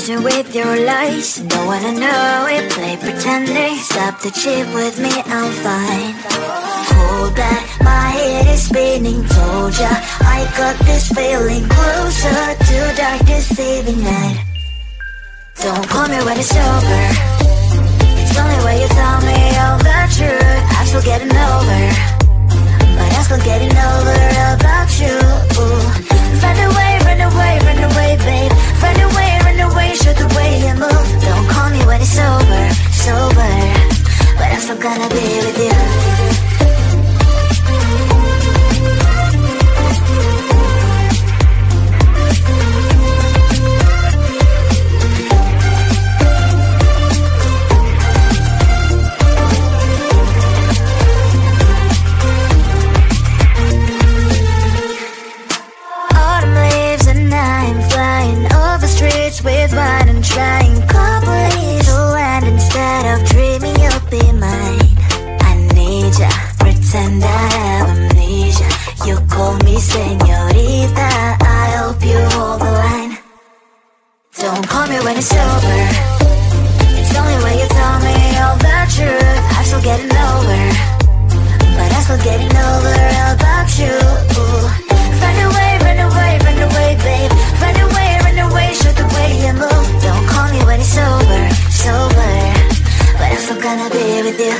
patient with your lies. Don't wanna know it, play pretending. Stop the chip with me, I'm fine. Hold that, my head is spinning. Told ya, I got this feeling. Closer to dark deceiving night. Don't call me when it's over. It's only when you tell me all the truth. I'm still getting over, but I'm still getting over about you. Run away, run away, run away, babe. Run away, show the way you move. Don't call me when it's over, sober, but I'm still gonna be with you. With wine and trying couples to land instead of dreaming you'll be mine. I need ya, pretend I have amnesia. You call me señorita, I hope you hold the line. Don't call me when it's over. It's only when you tell me all the truth. I'm still getting over, but I'm still getting over about you. Run away, run away, run away, babe. Run away, show the way you move. Don't call me when it's over, sober, but I'm still gonna be with you.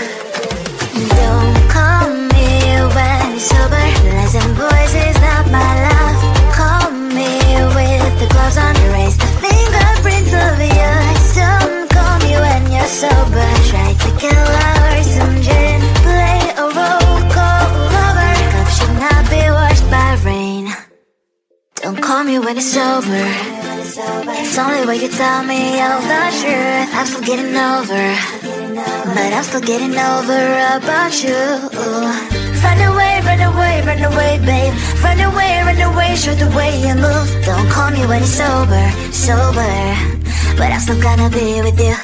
Don't call me when it's sober. Lies and boys is not my love. Call me with the gloves on. Erase the fingerprints of yours. Don't call me when you're sober. Try to kill hours, some gin, play a role, call lover. Cup should not be washed by rain. Don't call me when it's over. It's only when you tell me all the truth. I'm still getting over, but I'm still getting over about you. Run away, run away, run away, babe. Run away, show the way you move. Don't call me when it's over, sober, but I'm still gonna be with you.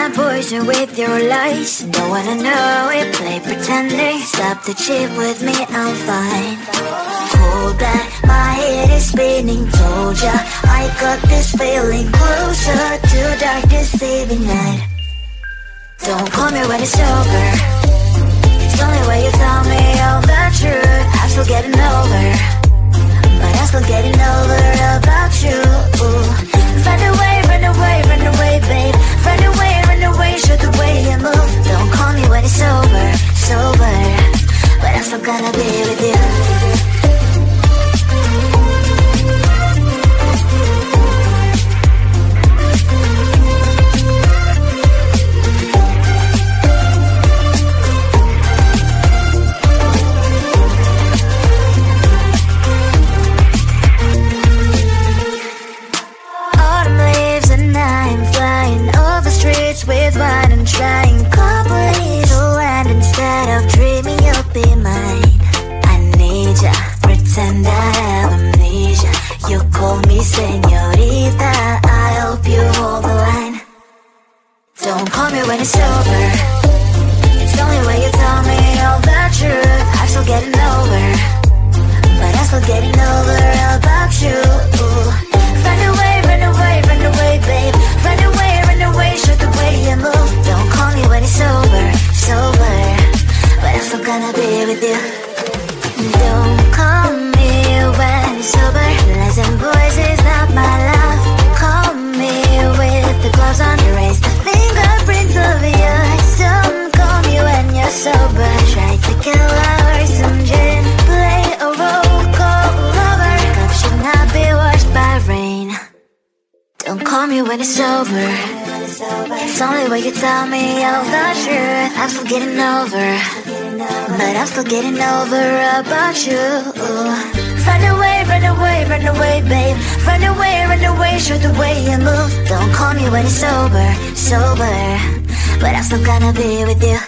and poison with your lies. Don't wanna know it, play pretending. Stop the cheat with me, I'm fine. Hold that, my head is spinning. Told ya, I got this feeling. Closer to dark deceiving night. Don't call me when it's over. It's only when you tell me all the truth. I'm still getting over, but I'm still getting over about you. Run away, run away, run away, babe. Run away, show the way you move. Don't call me when it's over, sober, but I'm still gonna be with you. With wine and trying copies to land instead of dreaming you'll be mine. I need ya, pretend I have amnesia. You call me señorita, I hope you hold the line. Don't call me when it's over. It's only when you tell me all the truth. I'm still getting over, but I'm still getting over about you. Run away, run away, run away, babe. Run away, show the way you move. Don't call me when it's over, sober, but I'm still gonna be with you. Don't call me when it's over. Lies and boys is not my love. Call me with the gloves on. Erase the fingerprints of yours. Don't call me when you're sober. Try to kill our some gin. Play a role called lover. Cup should not be washed by rain. Don't call me when it's over. It's only when you tell me all the truth. I'm still getting over, but I'm still getting over about you. Run away, run away, run away, babe. Run away, show the way you move. Don't call me when it's over, sober, but I'm still gonna be with you.